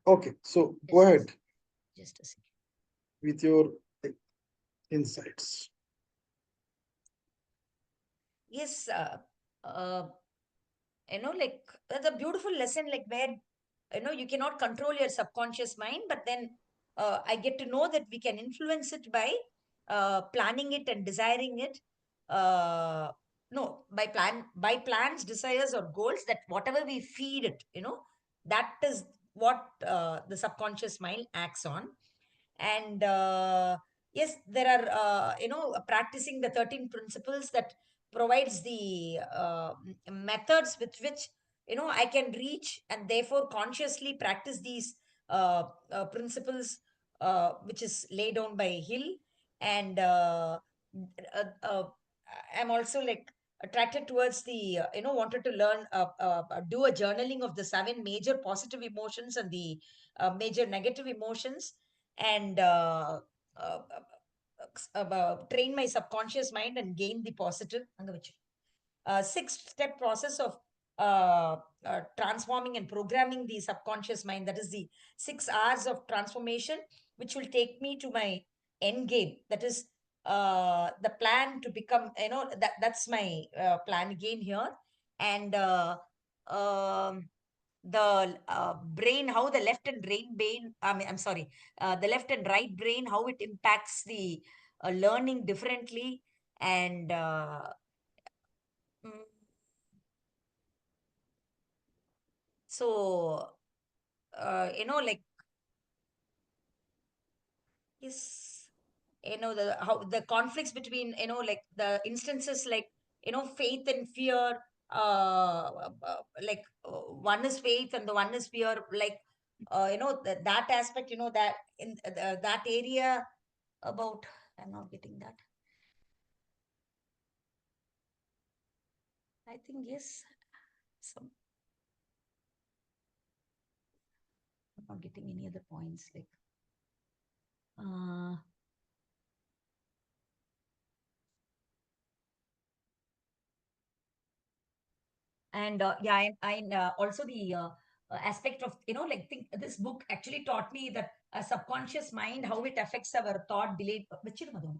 Okay, so go ahead Just a second. with your insights. Yes, uh, like that's a beautiful lesson, like where, you cannot control your subconscious mind, but then I get to know that we can influence it by planning it and desiring it. Uh, no, by plans, desires, or goals, that whatever we feed it, that is what the subconscious mind acts on. And yes, there are practicing the 13 principles that provides the methods with which I can reach and therefore consciously practice these principles, which is laid down by Hill. And uh, uh, I'm also like attracted towards the wanted to learn do a journaling of the 7 major positive emotions and the major negative emotions, and train my subconscious mind and gain the positive. 6-step process of transforming and programming the subconscious mind. That is the 6 hours of transformation, which will take me to my end game. That is the plan to become, that's my plan again here. And the brain, how the left and brain, I'm sorry, the left and right brain, how it impacts the learning differently. And mm, so like, yes, the how the conflicts between, like the instances, like, faith and fear, like one is faith and the one is fear, like that aspect, that in that area about, I'm not getting that. I think yes, some, I'm not getting any other points, like uh and yeah, and also the aspect of, like, think this book actually taught me that a subconscious mind, how it affects our thought, belief,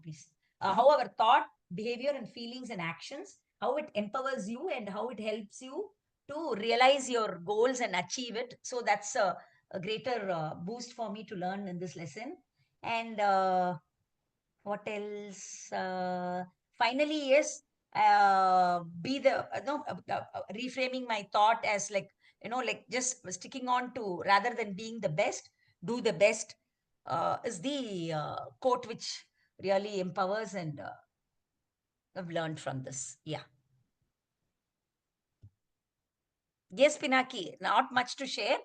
please, how our thought, behavior, and feelings and actions, how it empowers you and how it helps you to realize your goals and achieve it. So that's a greater boost for me to learn in this lesson. And what else? Finally, yes, be the no reframing my thought as, like, like just sticking on to, rather than being the best, do the best, is the quote which really empowers. And I've learned from this. Yeah. Yes, Pinaki, not much to share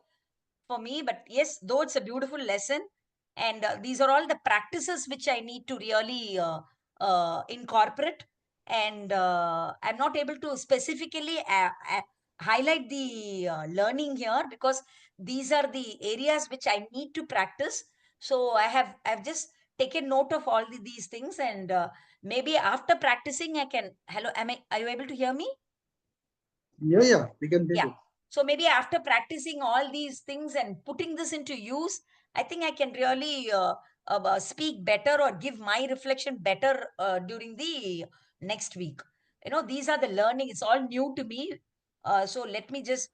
for me, but yes, though it's a beautiful lesson, and these are all the practices which I need to really incorporate. And I'm not able to specifically highlight the learning here, because these are the areas which I need to practice. So I've just taken note of all these things, and maybe after practicing I can. Hello, are you able to hear me? Yeah, we can hear Yeah. you. So maybe after practicing all these things and putting this into use, I think I can really speak better or give my reflection better during the next week. These are the learning. It's all new to me. So let me just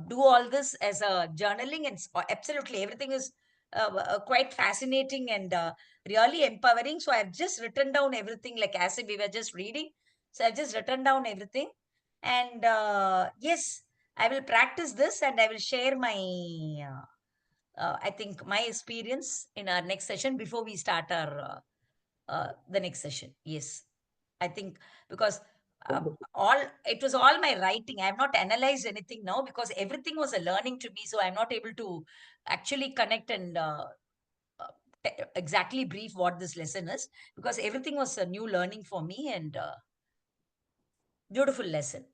do all this as a journaling, and absolutely everything is quite fascinating and really empowering. So I've just written down everything, like as if we were just reading. So I've just written down everything. And yes, I will practice this and I will share my, I think, my experience in our next session before we start our the next session. Yes, I think, because Wonderful. all it was all my writing. I have not analyzed anything now because everything was a learning to me. So I'm not able to actually connect and exactly brief what this lesson is, because everything was a new learning for me. And beautiful lesson.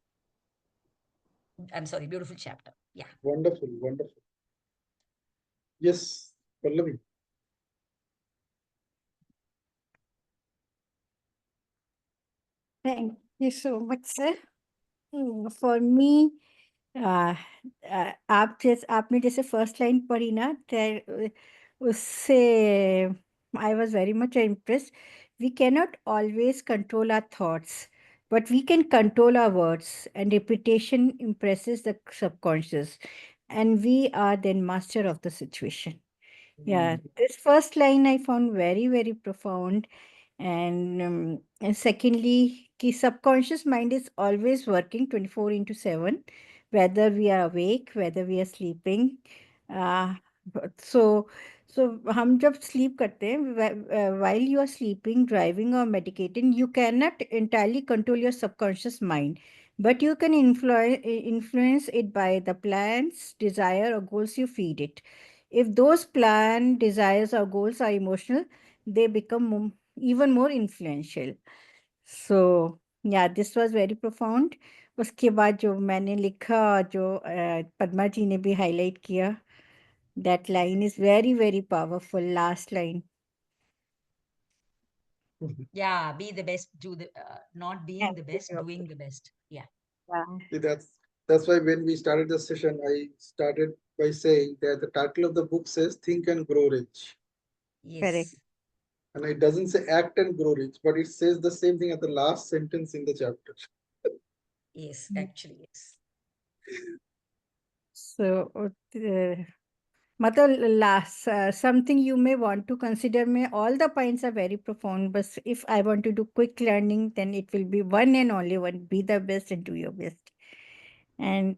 I'm sorry, beautiful chapter. Yeah. Wonderful, wonderful. Yes, Pallavi. Thank you so much, sir. For me, आ, आपने जैसे first line पढ़ी ना, उससे I was very much impressed. We cannot always control our thoughts, but we can control our words, and repetition impresses the subconscious, and we are then master of the situation. Yeah, this first line I found very, very profound. And secondly, the subconscious mind is always working 24 into 7, whether we are awake, whether we are sleeping. uh, so so हम जब sleep करते हैं, while you are sleeping, driving or meditating, you cannot entirely control your subconscious mind, but you can influence it by the plans, desire or goals you feed it. If those plan, desires or goals are emotional, they become even more influential. So yeah, this was very profound. उसके बाद जो मैंने लिखा, जो पद्मा जी ने भी highlight किया, that line is very, very powerful. Last line. Yeah, be the best, do the not being the best, doing the best. Yeah. See, that's why when we started the session, I started by saying that the title of the book says "Think and Grow Rich," Yes. and it doesn't say "Act and Grow Rich," but it says the same thing at the last sentence in the chapter. Yes, actually, yes. So, मतलब last something you may want to consider. May all the points are very profound, but if I want to do quick learning, then it will be one and only one: be the best and do your best. And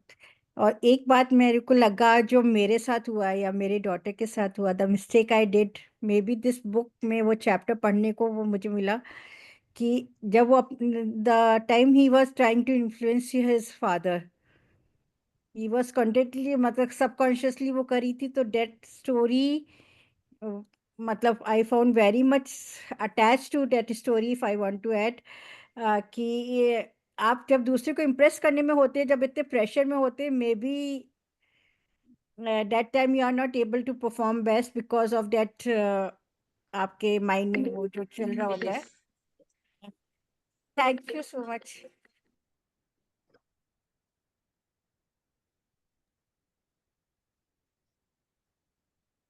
और एक बात मेरे को लगा जो मेरे साथ हुआ या मेरे डॉटर के साथ हुआ, the mistake I did, may be this book में वो चैप्टर पढ़ने को वो मुझे मिला कि जब वो the time he was trying to influence his father, he was contently, मतलब सबकॉन्शियसली वो करी थी. तो दैट स्टोरी, मतलब I found very much attach to that story. If I want to add कि ये आप जब दूसरे को इम्प्रेस करने में होते हैं, जब इतने प्रेशर में होते हैं, maybe that time you are not able to perform best because of that, आपके माइंड में वो जो चल रहा होता है. Thank you so much.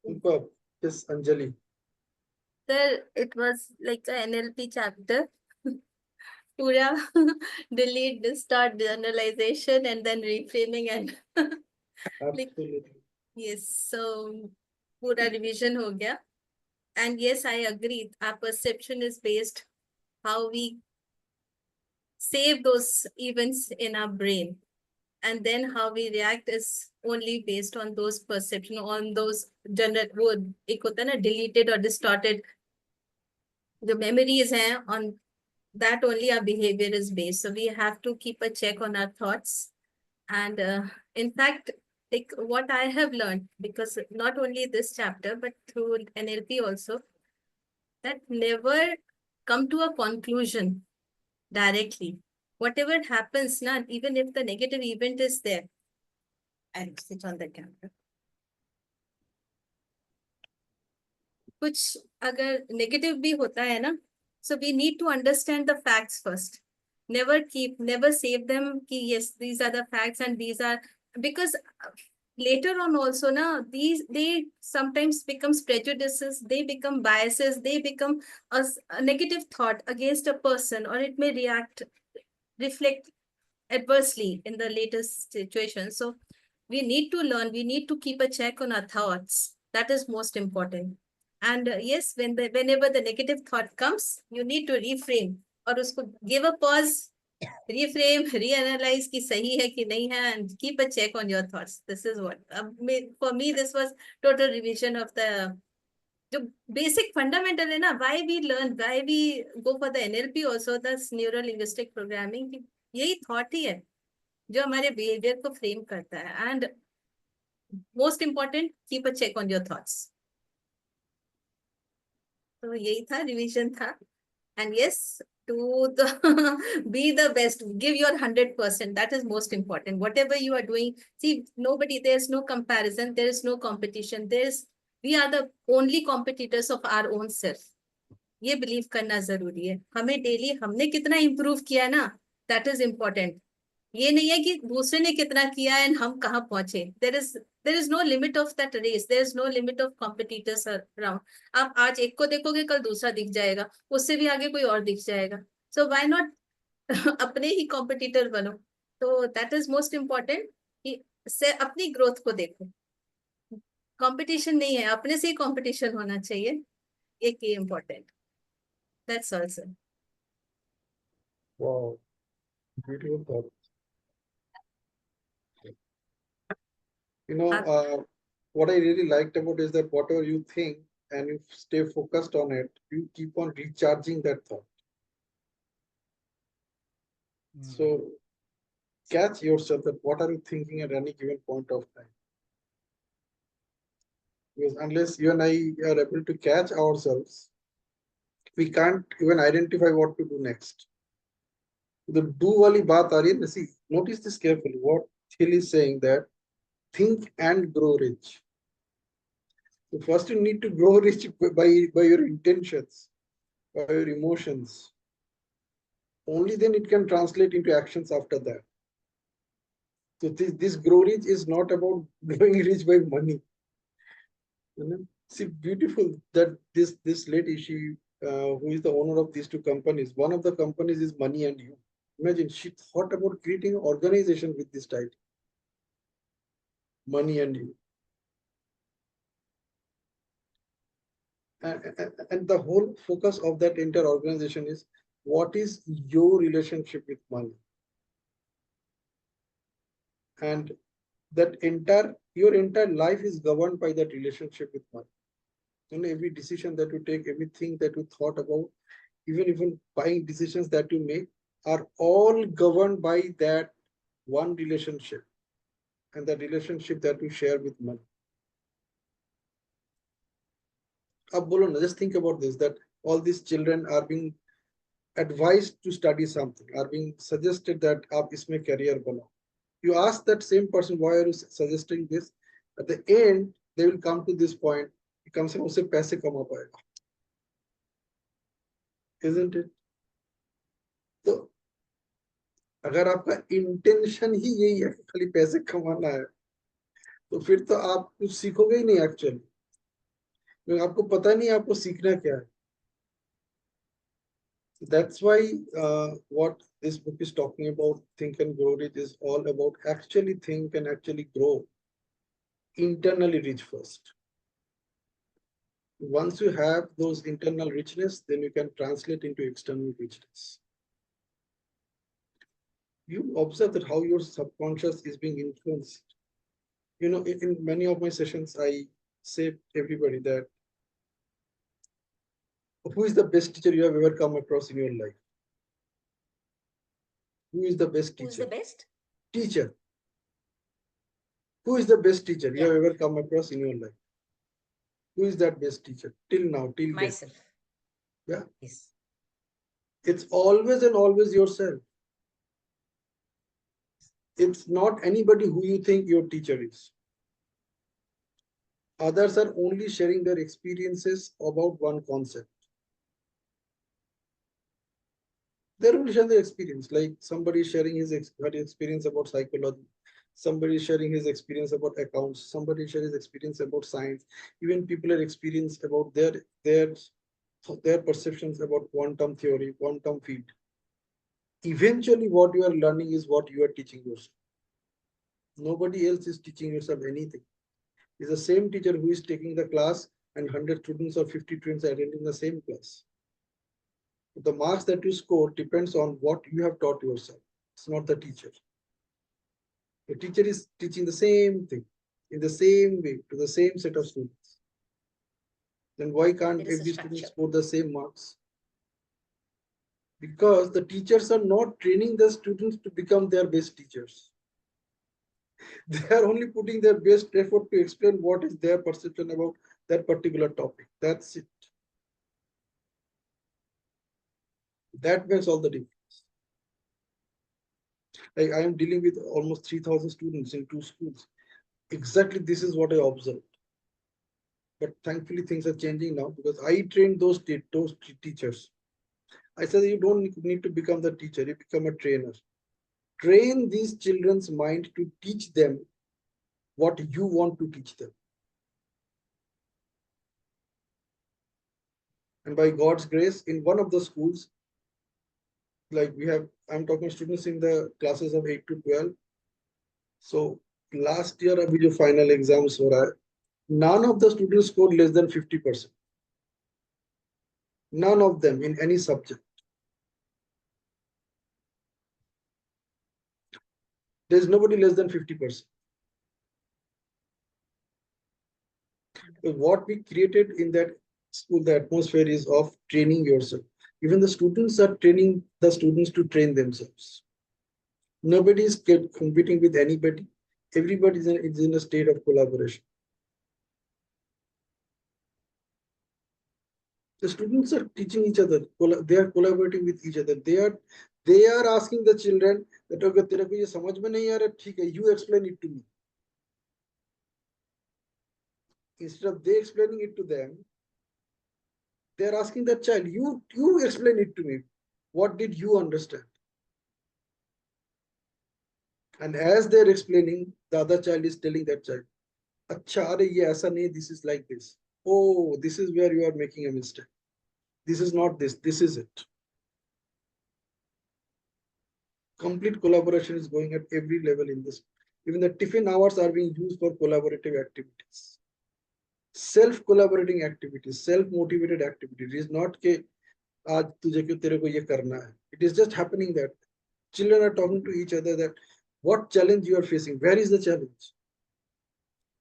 Superb. Yes, Anjali. Sir, it was like a NLP chapter. Pura delete, start generalization and then reframing and like, Absolutely. yes, so pura revision ho gaya. And yes, I agree. Our perception is based how we save those events in our brain. And then how we react is only based on those perception, on those deleted or distorted the memories हैं, on that only our behavior is based. So we have to keep a check on our thoughts. And in fact, like what I have learned, because not only this chapter, but through NLP also, that never come to a conclusion directly. Whatever happens, now, even if the negative event is there, I'll switch on the camera. कुछ अगर negative भी होता है ना, so we need to understand the facts first. Never save them ki yes, these are the facts and these are, because later on also na, they sometimes becomes prejudices, they become biases, they become a negative thought against a person, or it may reflect adversely in the latest situation. So we need to learn, we need to keep a check on our thoughts. That is most important. And yes, whenever the negative thought comes, you need to reframe or usko give a pause, reframe, reanalyze ki sahi hai ki nahi hai, and keep a check on your thoughts. This is what, for me, this was total revision of the basic fundamental hai na, why we learn, why we go for the NLP also, that's neuro linguistic programming. यही thought ही है जो हमारे behavior को frame करता है. And most important, keep a check on your thoughts. तो यही था, revision था. And yes, to be the best, give your 100%. That is most important. Whatever you are doing, see, there's no comparison, there is no competition. We are the only competitors of our own self. ये believe करना जरूरी है. हमें daily हमने कितना improve किया ना, that is important. ये नहीं है कि दूसरे ने कितना किया एंड हम कहाँ पहुंचे. There is no limit of that race. There is no limit of competitors around. आप आज एक को देखोगे, कल दूसरा दिख जाएगा, उससे भी आगे कोई और दिख जाएगा. सो व्हाई नॉट अपने ही कॉम्पिटिटर बनो. तो दैट इज मोस्ट इम्पोर्टेंट कि से अपनी ग्रोथ को देखो. कंपटीशन नहीं है, अपने से ही कंपटीशन होना चाहिए. एक ये important. That's all sir. Wow, beautiful thought. You know, आप what I really liked about is that whatever you think and you stay focused on it, you keep on recharging that thought. So catch yourself that what are you thinking at any given point of time. Because unless you and I are able to catch ourselves, we can't even identify what to do next. The do wali baat aa rahi hai, see, notice this carefully. What Thiel is saying that think and grow rich. So first you need to grow rich by your intentions, by your emotions. Only then it can translate into actions after that. So this grow rich is not about growing rich by money. You know? See, beautiful that this lady, she who is the owner of these two companies. One of the companies is Money and You. Imagine she thought about creating an organization with this title, Money and You. And the whole focus of that entire organization is what is your relationship with money. And that your entire life is governed by that relationship with money. You know, every decision that you take, everything that you thought about, even buying decisions that you make are all governed by that one relationship and the relationship that you share with money. Just think about this, that all these children are being advised to study something, are being suggested that aap isme career bano. You ask that same person, why are you suggesting this? At the end, they will come to this point, कम से कम उससे पैसे कमा पाएगा, isn't it? तो अगर आपका intention ही यही है कि खाली पैसे कमाना है, तो फिर तो आप कुछ सीखोगे ही नहीं एक्चुअली, क्योंकि आपको पता नहीं आपको सीखना क्या है. That's why what this book is talking about, Think and Grow Rich, is all about actually think and actually grow internally rich first. Once you have those internal richness, then you can translate into external richness. You observe that how your subconscious is being influenced. You know, in many of my sessions, I say to everybody that who is the best teacher you have ever come across in your life? Who is the best teacher? Who's the best? Teacher. Who is the best teacher you have ever come across in your life? Who is that best teacher till now, till date? Myself. Yeah. Yes. It's always and always yourself. It's not anybody who you think your teacher is. Others are only sharing their experiences about one concept. They're only sharing their experience, like somebody sharing her experience about psychology, somebody sharing his experience about accounts, somebody sharing his experience about science. Even people are experienced about their perceptions about quantum theory, quantum field. Eventually, what you are learning is what you are teaching yourself. Nobody else is teaching yourself anything. It's the same teacher who is taking the class and 100 students or 50 students are attending the same class. The marks that you score depends on what you have taught yourself. It's not the teacher. The teacher is teaching the same thing in the same way to the same set of students. Then why can't There is a every student structure. score the same marks? Because the teachers are not training the students to become their best teachers. They are only putting their best effort to explain what is their perception about that particular topic. That's it. That makes all the difference. Like I am dealing with almost 3,000 students in 2 schools. Exactly this is what I observed. But thankfully things are changing now because I trained those teachers. I said you don't need to become the teacher, you become a trainer. train these children's mind to teach them what you want to teach them. And by God's grace, in one of the schools, like I'm talking students in the classes of 8 to 12. So last year, abhi jo final exams ho raha hai, none of the students scored less than 50%. None of them in any subject. There's nobody less than 50%. So what we created in that school, the atmosphere is of training yourself. Even the students are training the students to train themselves. Nobody is competing with anybody. Everybody is in a state of collaboration. The students are teaching each other. They are collaborating with each other. They are asking the children that अगर तेरे को ये समझ में नहीं आ रहा ठीक है, you explain it to me. Instead of they explaining it to them, they are asking the child, you explain it to me. What did you understand? And as they're explaining, the other child is telling that child, अच्छा अरे ये ऐसा नहीं, this is like this. Oh, this is where you are making a mistake. This is not this, this is it. Complete collaboration is going at every level in this. Even the tiffin hours are being used for collaborative activities. Self-collaborating activities, self-motivated activities. It is not कि आज तुझे क्यों तेरे को ये करना है. It is just happening that children are talking to each other that what challenge you are facing, where is the challenge,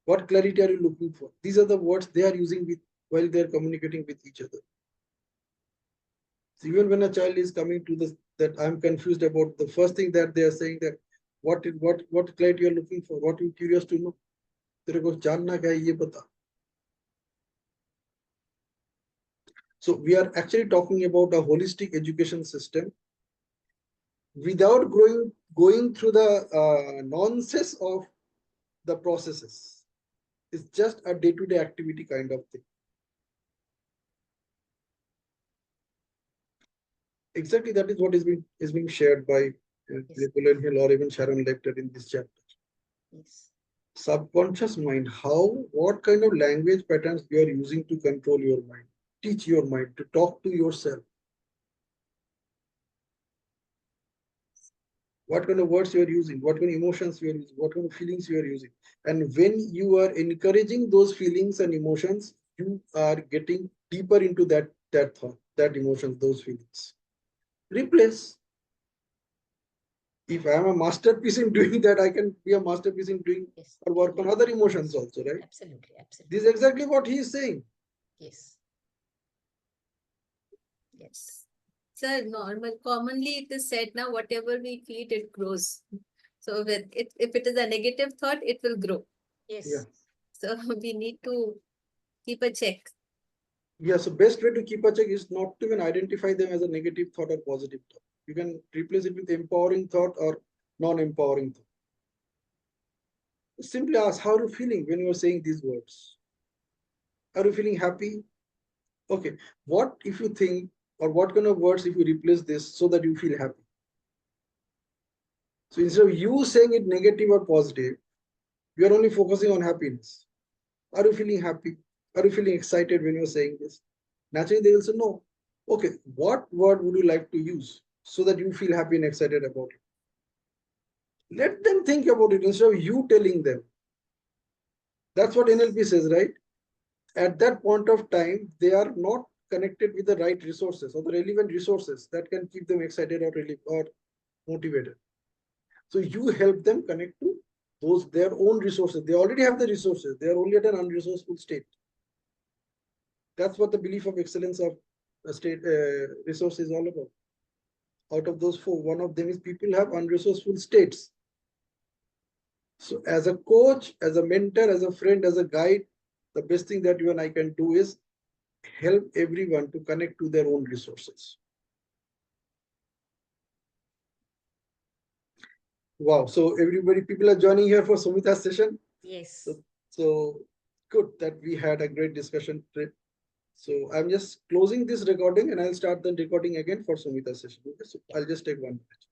what clarity are you looking for. These are the words they are using while they are communicating with each other. So even when a child is coming to this, that I'm confused about, the first thing that they are saying that what clarity you are looking for, what you curious to know, तेरे को जानना क्या है ये बता. So we are actually talking about a holistic education system without going through the nonsense of the processes. It's just a day-to-day activity kind of thing. Exactly, that is what is being shared by Napoleon Hill or even Sharon Lecter in this chapter. Yes. Subconscious mind, what kind of language patterns you are using to control your mind, teach your mind, to talk to yourself. What kind of words you are using, what kind of emotions you are using, what kind of feelings you are using. And when you are encouraging those feelings and emotions, you are getting deeper into that thought, that emotions, those feelings. Replace. If I am a masterpiece in doing that, I can be a masterpiece in doing or work on other emotions also, right? Absolutely, absolutely. This is exactly what he is saying. Yes. Yes. Sir, commonly it is said now, whatever we feed, it grows. So if it is a negative thought, it will grow. Yes. Yeah. So we need to keep a check. Yeah, so best way to keep a check is not to even identify them as a negative thought or positive thought. You can replace it with empowering thought or non-empowering thought. Simply ask, how are you feeling when you are saying these words? Are you feeling happy? Okay, what if you think, or what kind of words if you replace this so that you feel happy? So instead of you saying it negative or positive, you are only focusing on happiness. Are you feeling happy? Are you feeling excited when you're saying this? Naturally, they will say no. Okay, what word would you like to use so that you feel happy and excited about it? Let them think about it instead of you telling them. That's what NLP says, right? At that point of time, they are not connected with the right resources or the relevant resources that can keep them excited or motivated. So you help them connect to their own resources. They already have the resources. They are only at an unresourceful state. That's what the belief of excellence of a state resource is all about. Out of those four, one of them is people have unresourceful states. So as a coach, as a mentor, as a friend, as a guide, the best thing that you and I can do is help everyone to connect to their own resources. Wow. So everybody, people are joining here for Sumita's session. Yes. So good that we had a great discussion. So I'm just closing this recording and I'll start the recording again for Sumita's session. Okay, so I'll just take 1 minute.